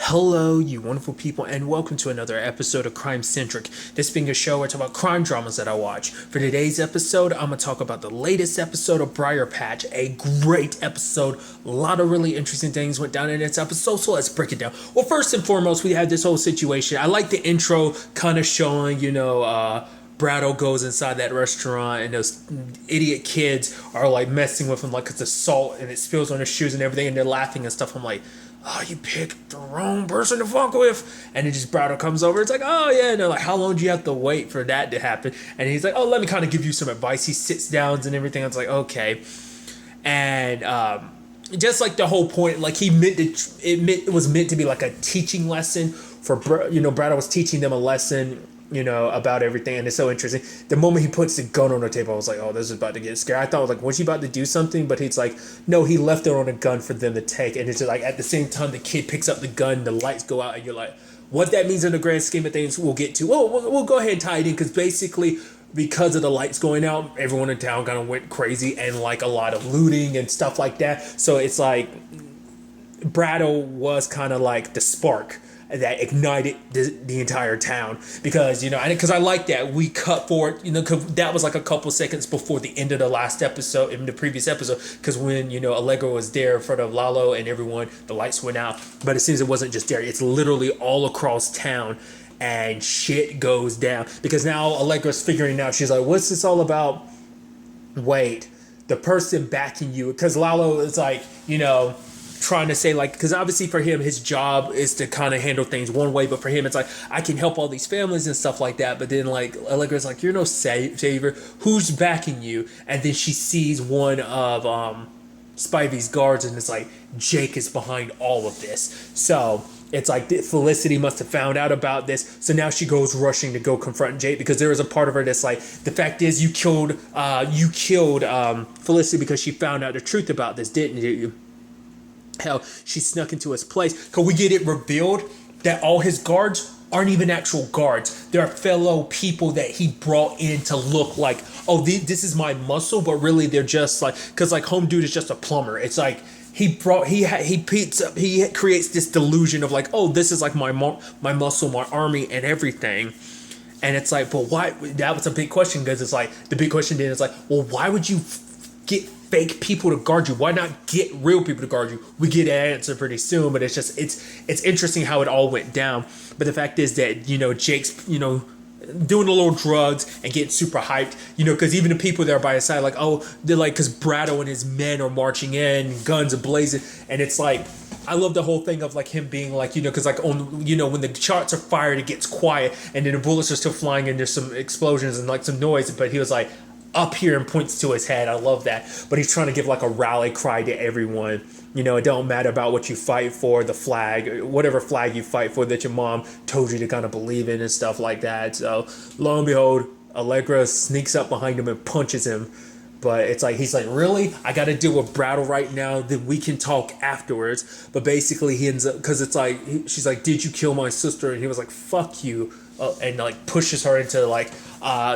Hello, you wonderful people, and welcome to another episode of Crime Centric. This being a show where I talk about crime dramas that I watch. For today's episode, I'm going to talk about the latest episode of Briarpatch. A great episode. A lot of really interesting things went down in this episode, so let's break it down. Well, first and foremost, we have this whole situation. I like the intro kind of showing, Brado goes inside that restaurant and those idiot kids are like messing with him like it's assault and it spills on his shoes and everything and they're laughing and stuff. I'm like, oh, you picked the wrong person to fuck with. And then just Brado comes over. It's like, oh yeah. And they're like, how long do you have to wait for that to happen? And he's like, oh, let me kind of give you some advice. He sits down and everything. I was like, okay. And just like the whole point, like it was meant to be like a teaching lesson for, Brado was teaching them a lesson, about everything, and it's so interesting. The moment he puts the gun on the table, I was like, oh, this is about to get scary. I thought, like, was he about to do something? But he's like, no, he left it on a gun for them to take, and it's just like, at the same time, the kid picks up the gun, the lights go out, and you're like, what that means in the grand scheme of things, we'll get to. Well, we'll go ahead and tie it in, because basically, because of the lights going out, everyone in town kind of went crazy, and, like, a lot of looting and stuff like that. So it's like, Brado was kind of like the spark that ignited the entire town because I like that we cut forward, cause that was like a couple seconds before the end of the last episode, in the previous episode, because when Allegra was there in front of Lalo and everyone, the lights went out. But it seems it wasn't just there, it's literally all across town and shit goes down because now Allegra's figuring out, she's like, what's this all about? Wait, the person backing you, because Lalo is like, trying to say, like, because obviously for him, his job is to kind of handle things one way, but for him, it's like, I can help all these families and stuff like that. But then, like, Allegra's like, you're no savior. Who's backing you? And then she sees one of Spivey's guards, and it's like, Jake is behind all of this. So it's like Felicity must have found out about this. So now she goes rushing to go confront Jake because there was a part of her that's like, the fact is you killed Felicity because she found out the truth about this, didn't you? Hell, she snuck into his place. Because we get it revealed that all his guards aren't even actual guards. They're fellow people that he brought in to look like, oh, this is my muscle, but really they're just like, because like Home Dude is just a plumber. It's like he creates this delusion of like, oh, this is like my muscle, my army, and everything. And it's like, but why? That was a big question, because it's like, the big question then is like, well, why would you get fake people to guard you? Why not get real people to guard you? We get an answer pretty soon, but it's just it's interesting how it all went down. But the fact is that Jake's doing a little drugs and getting super hyped, because even the people there by his side, like, oh, they're like, because Brado and his men are marching in, guns are blazing, and it's like, I love the whole thing of like him being like, because like on, when the shots are fired, it gets quiet, and then the bullets are still flying and there's some explosions and like some noise, but he was like up here and points to his head. I love that. But he's trying to give like a rally cry to everyone. It don't matter about what you fight for, the flag, whatever flag you fight for that your mom told you to kind of believe in and stuff like that. So lo and behold, Allegra sneaks up behind him and punches him. But it's like, he's like, really? I got to deal with Brattle right now. Then we can talk afterwards. But basically he ends up, because it's like, she's like, did you kill my sister? And he was like, fuck you. And like pushes her into like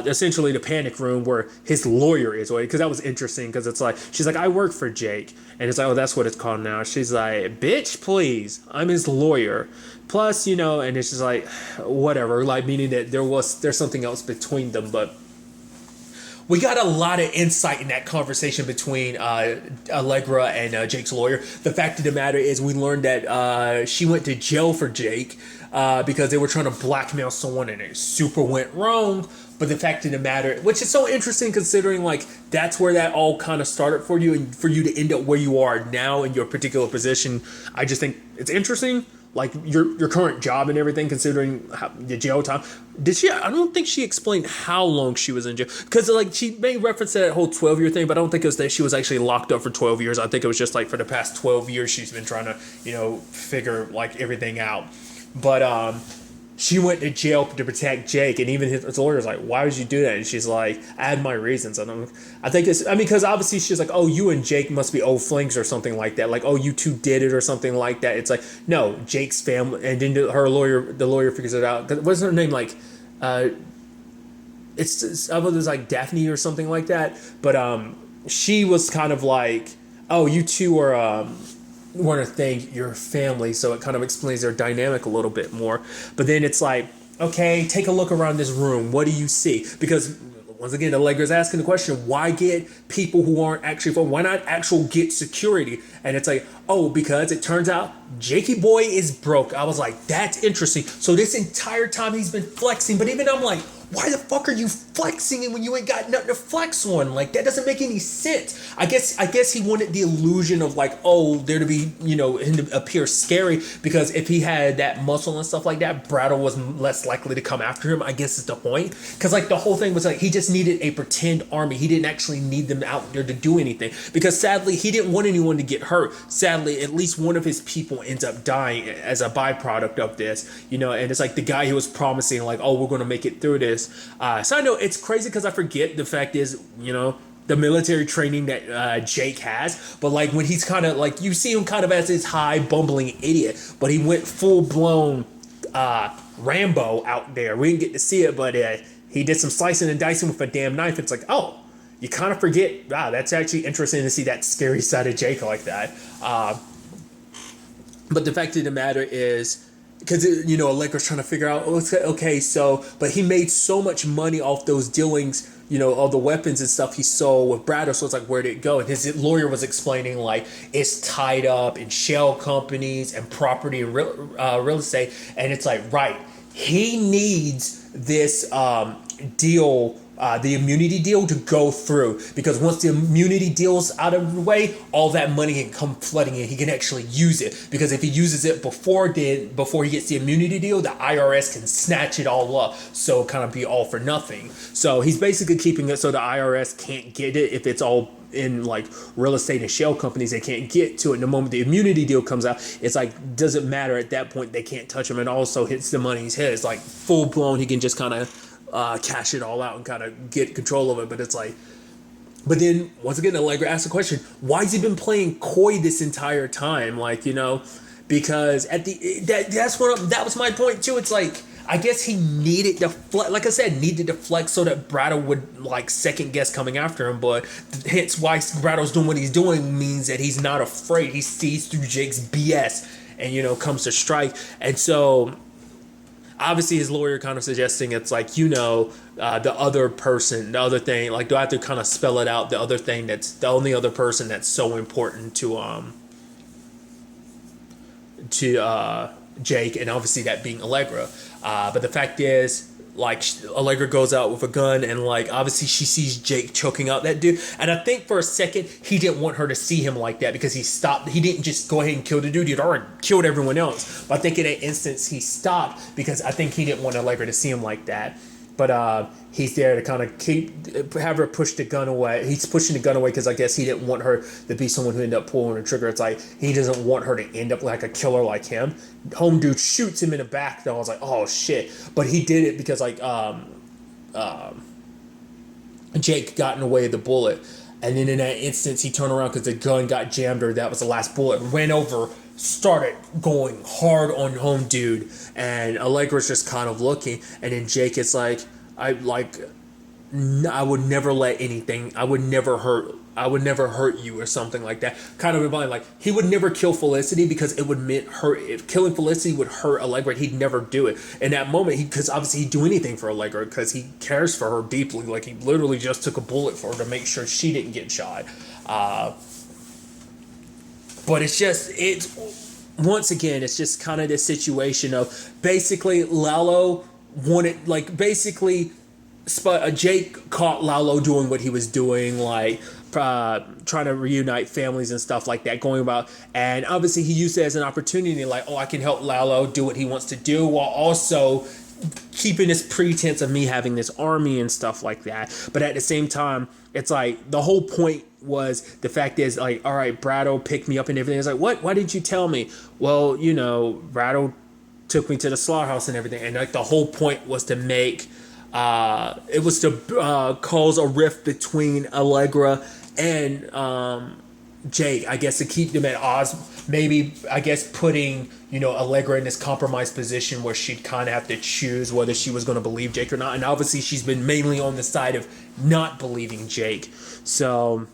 essentially the panic room where his lawyer is, because that was interesting, because it's like, she's like, I work for Jake, and it's like, oh, that's what it's called now. She's like, bitch, please, I'm his lawyer. Plus, and it's just like, whatever, like, meaning that there's something else between them. But we got a lot of insight in that conversation between Allegra and Jake's lawyer. The fact of the matter is, we learned that she went to jail for Jake because they were trying to blackmail someone and it super went wrong. But the fact of the matter, which is so interesting considering like that's where that all kind of started for you, and for you to end up where you are now in your particular position, I just think it's interesting. Like your current job and everything, considering the jail time. I don't think she explained how long she was in jail. Because like she made reference to that whole 12-year thing, but I don't think it was that she was actually locked up for 12 years. I think it was just like for the past 12 years she's been trying to, figure like everything out. But she went to jail to protect Jake, and even his lawyer's like, why would you do that? And she's like, I had my reasons. Because obviously she's like, oh, you and Jake must be old flings or something like that. Like, oh, you two did it or something like that. It's like, no, Jake's family. And then the lawyer figures it out. What's her name? Like, it's I was like Daphne or something like that. But she was kind of like, oh, you two are want to thank your family. So it kind of explains their dynamic a little bit more. But then it's like, okay, take a look around this room. What do you see? Because once again, Allegra's asking the question, why get people who aren't actually, why not actual get security? And it's like, oh, because it turns out Jakey boy is broke. I was like, that's interesting. So this entire time he's been flexing, but even I'm like, why the fuck are you flexing when you ain't got nothing to flex on? Like, that doesn't make any sense. I guess he wanted the illusion of like, oh, there to be, him to appear scary, because if he had that muscle and stuff like that, Brattle was less likely to come after him, I guess is the point. Because like the whole thing was like, he just needed a pretend army. He didn't actually need them out there to do anything, because sadly, he didn't want anyone to get hurt. Sadly, at least one of his people ends up dying as a byproduct of this, and it's like the guy who was promising like, oh, we're going to make it through this. So I know it's crazy because I forget the fact is, the military training that Jake has, but like when he's kind of like, you see him kind of as this high bumbling idiot, but he went full blown Rambo out there. We didn't get to see it, but he did some slicing and dicing with a damn knife. It's like, oh, you kind of forget. Wow, that's actually interesting to see that scary side of Jake like that. But the fact of the matter is, because Allegra's trying to figure out, okay, so, but he made so much money off those dealings, all the weapons and stuff he sold with Brattle, so it's like, where did it go? And his lawyer was explaining like it's tied up in shell companies and property and real estate, and it's like, right, he needs this deal, the immunity deal, to go through, because once the immunity deal's out of the way, all that money can come flooding in. He can actually use it, because if he uses it before he gets the immunity deal, the IRS can snatch it all up, so kind of be all for nothing. So he's basically keeping it so the IRS can't get it if it's all in like real estate and shell companies. They can't get to it. And the moment the immunity deal comes out, it's like, doesn't matter at that point. They can't touch him, and also hits the money's his. Like full blown, he can just kind of cash it all out and kind of get control of it. But it's like, but then once again, Allegra asks the question, why has he been playing coy this entire time? Like, because at that was my point too. It's like, I guess he needed to like I said, needed to flex so that Brattle would like second guess coming after him. But hence why Brattle's doing what he's doing means that he's not afraid. He sees through Jake's BS and comes to strike. And so obviously his lawyer kind of suggesting it's like, the other person, the other thing, like, do I have to kind of spell it out? The other thing, that's the only other person that's so important to Jake, and obviously that being Allegra. But the fact is, like, Allegra goes out with a gun, and like obviously she sees Jake choking out that dude, and I think for a second he didn't want her to see him like that, because he stopped. He didn't just go ahead and kill the dude. He'd already killed everyone else. But I think in that instance he stopped because I think he didn't want Allegra to see him like that. But he's there to kind of have her push the gun away. He's pushing the gun away because I guess he didn't want her to be someone who ended up pulling the trigger. It's like he doesn't want her to end up like a killer like him. Home dude shoots him in the back, though. I was like, oh shit. But he did it because like Jake got in the way of the bullet. And then in that instance, he turned around because the gun got jammed, or that was the last bullet. Ran over, started going hard on home dude, and Allegra's just kind of looking. And then Jake is like, I would never let anything, I would never hurt you, or something like that. Kind of implying like he would never kill Felicity because it would mean hurt. If killing Felicity would hurt Allegra, he'd never do it. In that moment, because obviously he'd do anything for Allegra because he cares for her deeply. Like he literally just took a bullet for her to make sure she didn't get shot. But once again, it's just kind of this situation of basically Lalo wanted, like, basically Jake caught Lalo doing what he was doing, like trying to reunite families and stuff like that, going about, and obviously he used it as an opportunity, like, oh, I can help Lalo do what he wants to do while also keeping this pretense of me having this army and stuff like that. But at the same time, it's like the whole point was, the fact is, like, all right, Brattle picked me up and everything. It's like, what? Why didn't you tell me? Well, Brattle took me to the slaughterhouse and everything, and like the whole point was to make it was to cause a rift between Allegra and Jake, I guess, to keep them at odds. Maybe, I guess, putting Allegra in this compromised position where she'd kind of have to choose whether she was going to believe Jake or not. And obviously she's been mainly on the side of not believing Jake. So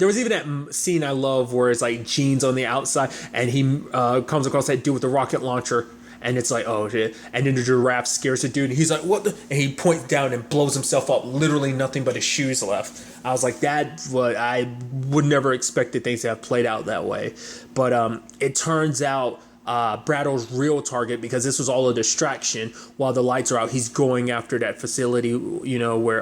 There was even that scene I love where it's like Gene's on the outside and he comes across that dude with the rocket launcher. And it's like, oh shit. And then the giraffe scares the dude. And he's like, what the? And he points down and blows himself up. Literally nothing but his shoes left. I was like, that's what I would never expected things to have played out that way. But it turns out Brado's real target, because this was all a distraction while the lights are out, he's going after that facility, where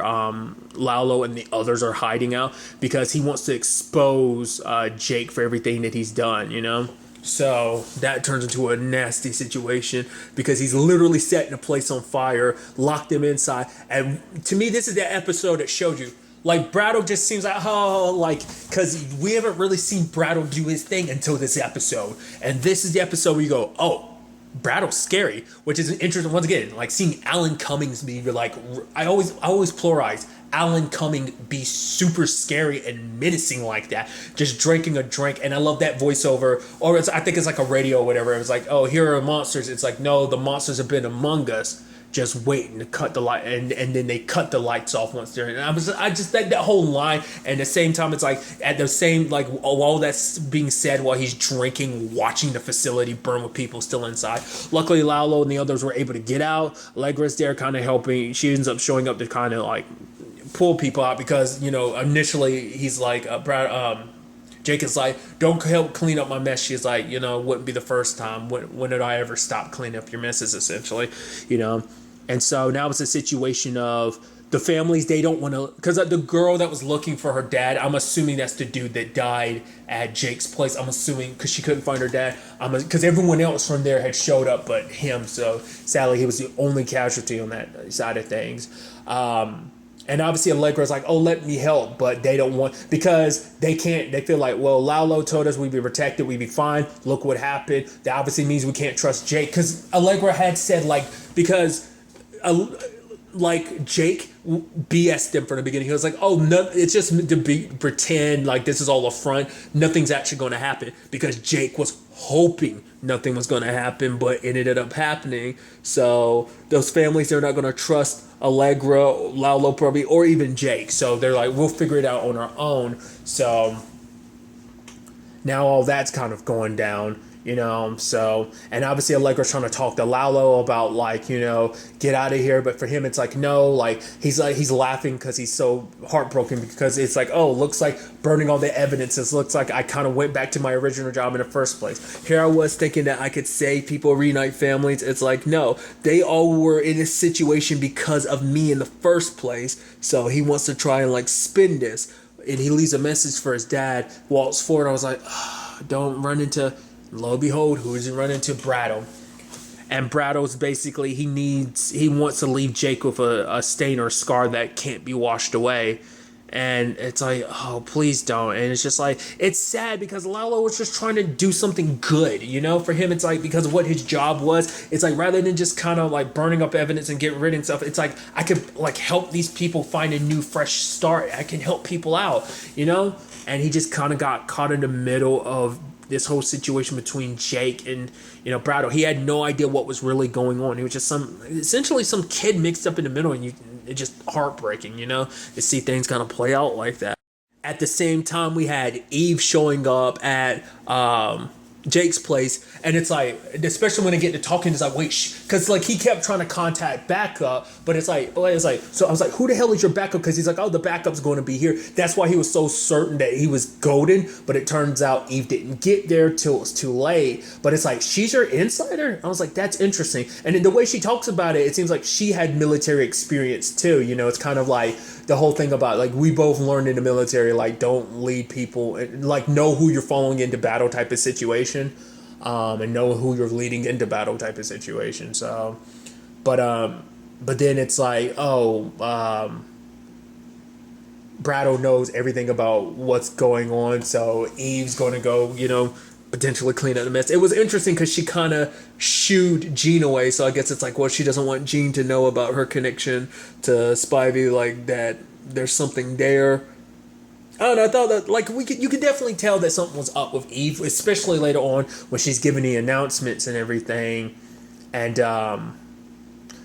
Lalo and the others are hiding out, because he wants to expose Jake for everything that he's done. So that turns into a nasty situation, because he's literally setting a place on fire, locked them inside. And to me, this is the episode that showed you, like, Brado just seems like, because we haven't really seen Brado do his thing until this episode. And this is the episode where you go, oh, Brado's scary, which is interesting. Once again, like seeing Alan Cummings be like, I always pluralize Alan Cumming be super scary and menacing like that, just drinking a drink. And I love that voiceover, or I think it's like a radio or whatever. It was like, oh, here are monsters. It's like, no, the monsters have been among us, just waiting to cut the light, and then they cut the lights off once they're in. And I just that whole line, and at the same time, it's like at the same, like, all that's being said while he's drinking, watching the facility burn with people still inside. Luckily, Lalo and the others were able to get out. Allegra's there kind of helping. She ends up showing up to kind of like pull people out, because initially he's like Jake is like, don't help clean up my mess. She's like, wouldn't be the first time. When did I ever stop cleaning up your messes, essentially, And so now it's a situation of the families, they don't want to, because the girl that was looking for her dad, I'm assuming that's the dude that died at Jake's place. I'm assuming, because she couldn't find her dad. Because everyone else from there had showed up but him. So sadly, he was the only casualty on that side of things. And obviously Allegra's like, oh, let me help. But they don't want, because they can't, they feel like, well, Lalo told us we'd be protected, we'd be fine. Look what happened. That obviously means we can't trust Jake. Because Allegra had said, like, because Jake BS'd them from the beginning. He was like, oh, no, it's just to pretend like this is all a front. Nothing's actually going to happen, because Jake was hoping nothing was going to happen, but it ended up happening. So those families, they're not going to trust Allegra, Lalo probably, or even Jake. So they're like, we'll figure it out on our own. So now all that's kind of going down. So, and obviously Allegra's trying to talk to Lalo about, like, get out of here. But for him, it's like, no, like, he's laughing because he's so heartbroken, because it's like, oh, looks like burning all the evidence. It looks like I kind of went back to my original job in the first place. Here I was thinking that I could save people, reunite families. It's like, no, they all were in this situation because of me in the first place. So he wants to try and, like, spin this. And he leaves a message for his dad, walks forward. I was like, oh, don't run into... Lo and behold, who does he run into? Brado. And Brado's basically, he wants to leave Jake with a stain or a scar that can't be washed away. And it's like, oh, please don't. And it's just like, it's sad, because Lalo was just trying to do something good, For him, it's like, because of what his job was, it's like, rather than just kind of like burning up evidence and getting rid of stuff, it's like, I could like help these people find a new fresh start. I can help people out, And he just kind of got caught in the middle of this whole situation between Jake and, Brado. He had no idea what was really going on. He was just essentially some kid mixed up in the middle, and it's just heartbreaking, to see things kind of play out like that. At the same time, we had Eve showing up at Jake's place, and it's like, especially when they get to talking, it's like, wait, because like he kept trying to contact backup, but it's like, so I was like, who the hell is your backup? Because he's like, oh, the backup's going to be here. That's why he was so certain that he was golden, but it turns out Eve didn't get there till it was too late. But it's like, she's your insider? I was like, that's interesting. And then the way she talks about it, it seems like she had military experience too. It's kind of like the whole thing about, like, we both learned in the military, like, don't lead people, and like, know who you're following into battle type of situation, and know who you're leading into battle type of situation. So, but then it's like, oh, Brado knows everything about what's going on, so Eve's going to go, potentially clean up the mess. It was interesting because she kind of shooed Jean away, so I guess it's like, well, she doesn't want Jean to know about her connection to Spivey, like that there's something there. I don't know, I thought that, like, you could definitely tell that something was up with Eve, especially later on when she's giving the announcements and everything. And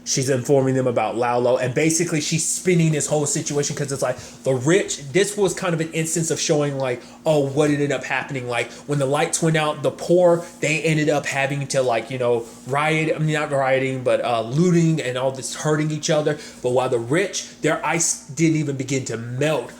she's informing them about Laulo, and basically she's spinning this whole situation because it's like the rich. This was kind of an instance of showing like, oh, what ended up happening. Like when the lights went out, the poor, they ended up having to like, you know, riot. I mean, not rioting, but looting and all this, hurting each other. But while the rich, their ice didn't even begin to melt.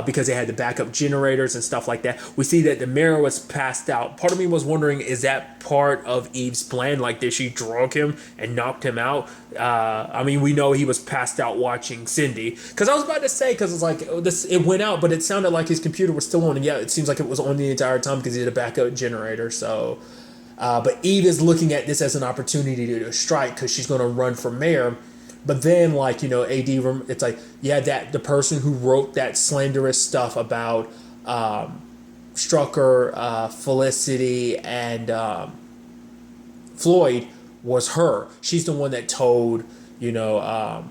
Because they had the backup generators and stuff like that. We see that the mayor was passed out. Part of me was wondering, is that part of Eve's plan? Like, did she drug him and knocked him out? I mean, we know he was passed out watching Cindy. Because I was about to say, because it's like, it went out, but it sounded like his computer was still on. And yeah, it seems like it was on the entire time because he had a backup generator. So, but Eve is looking at this as an opportunity to strike because she's going to run for mayor. But then, like, you know, AD, it's like, yeah, that the person who wrote that slanderous stuff about Strucker, Felicity, and Floyd was her. She's the one that told, you know,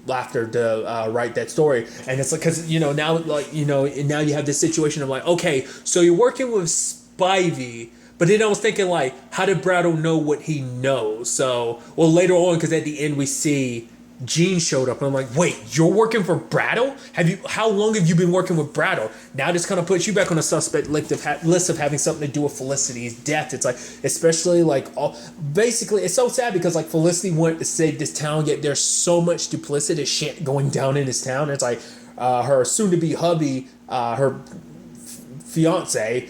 Laughter to write that story. And it's like, because, you know, now, like, you know, and now you have this situation of like, okay, so you're working with Spivey. But then I was thinking, like, how did Brattle know what he knows? So, well, later on, because at the end we see Gene showed up, and I'm like, wait, you're working for Brattle? How long have you been working with Brattle? Now this kind of puts you back on the suspect list of having something to do with Felicity's death. It's like, especially like, basically, it's so sad because like Felicity wanted to save this town, yet there's so much duplicitous shit going down in this town. It's like her soon-to-be hubby, her fiance,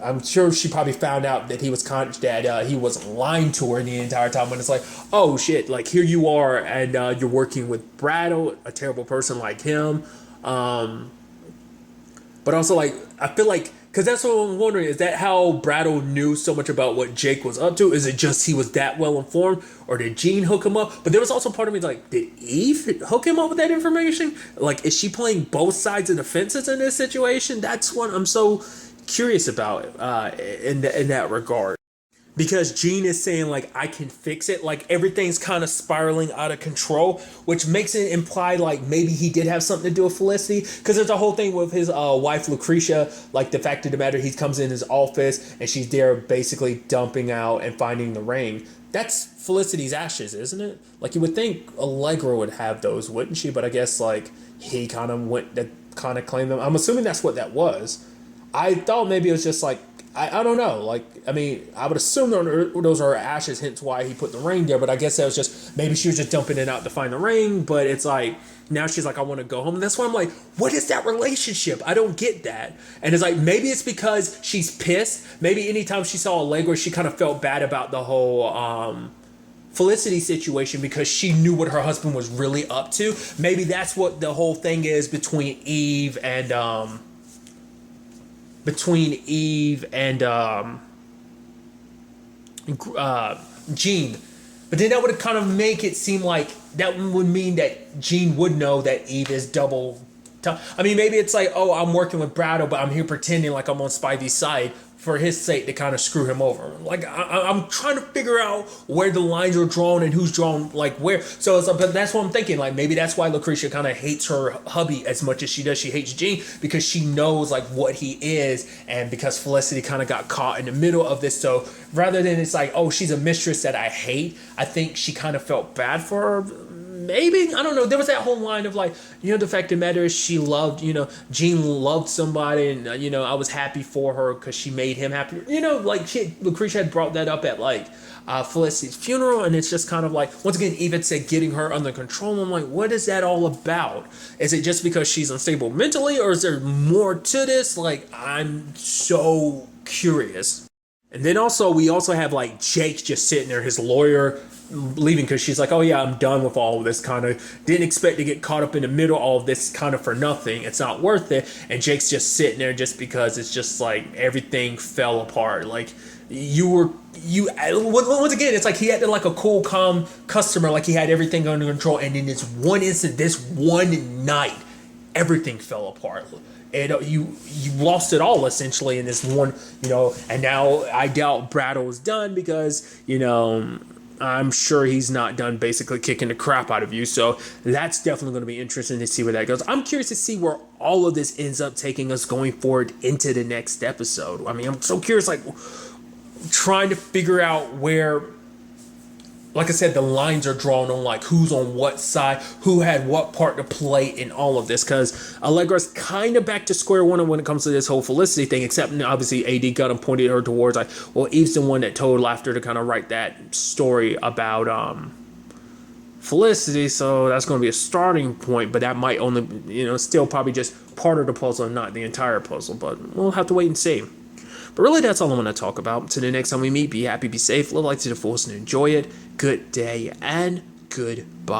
I'm sure she probably found out that he was he was lying to her the entire time. When it's like, oh shit, like here you are, and you're working with Brattle, a terrible person like him. But also like, I feel like, because that's what I'm wondering, is that how Brattle knew so much about what Jake was up to? Is it just he was that well informed, or did Gene hook him up? But there was also part of me like, did Eve hook him up with that information? Like, is she playing both sides of the fences in this situation? That's what I'm so curious about in that regard, because Gene is saying like, I can fix it, like everything's kind of spiraling out of control, which makes it imply like maybe he did have something to do with Felicity, because there's a whole thing with his wife Lucretia. Like, the fact of the matter, he comes in his office and she's there basically dumping out and finding the ring. That's Felicity's ashes, isn't it? Like, you would think Allegra would have those, wouldn't she? But I guess like he kind of went to kind of claim them. I'm assuming that's what that was. I thought maybe it was just like, I don't know. Like, I mean, I would assume those are her ashes, hence why he put the ring there. But I guess that was just, maybe she was just dumping it out to find the ring. But it's like, now she's like, I want to go home. And that's why I'm like, what is that relationship? I don't get that. And it's like, maybe it's because she's pissed. Maybe anytime she saw Allegra, she kind of felt bad about the whole Felicity situation because she knew what her husband was really up to. Maybe that's what the whole thing is between Eve and Gene. But then that would kind of make it seem like that would mean that Gene would know that Eve is double. I mean, maybe it's like, oh, I'm working with Brattle, but I'm here pretending like I'm on Spivey's side for his sake to kind of screw him over. Like, I'm trying to figure out where the lines are drawn and who's drawn like where. So it's, but that's what I'm thinking. Like, maybe that's why Lucretia kind of hates her hubby as much as she does. She hates Gene because she knows like what he is, and because Felicity kind of got caught in the middle of this. So rather than it's like, oh, she's a mistress that I hate, I think she kind of felt bad for her. Maybe, I don't know. There was that whole line of like, you know, the fact of the matter is she loved, you know, Gene loved somebody, and you know, I was happy for her because she made him happy. You know, like Lucretia had brought that up at like Felicity's funeral, and it's just kind of like, once again, Eve had said getting her under control. I'm like, what is that all about? Is it just because she's unstable mentally, or is there more to this? Like, I'm so curious. And then also, we also have like Jake just sitting there, his lawyer leaving because she's like, oh yeah, I'm done with all of this, kind of didn't expect to get caught up in the middle of all of this kind of for nothing. It's not worth it. And Jake's just sitting there just because it's just like everything fell apart. Like, once again, it's like he had like a cool, calm customer, like he had everything under control, and in this one instant, this one night, everything fell apart. And you lost it all essentially in this one, you know. And now I doubt Brattle's done because, you know, I'm sure he's not done basically kicking the crap out of you. So that's definitely going to be interesting to see where that goes. I'm curious to see where all of this ends up taking us going forward into the next episode. I mean, I'm so curious, like trying to figure out where like I said, the lines are drawn on like who's on what side, who had what part to play in all of this. Because Allegra's kind of back to square one when it comes to this whole Felicity thing, except obviously AD got him pointed her towards like, well, Eve's the one that told Laughter to kind of write that story about Felicity, so that's going to be a starting point, but that might only, still probably just part of the puzzle and not the entire puzzle, but we'll have to wait and see. But really, that's all I want to talk about. Until the next time we meet, be happy, be safe, live life to the fullest, and enjoy it. Good day, and goodbye.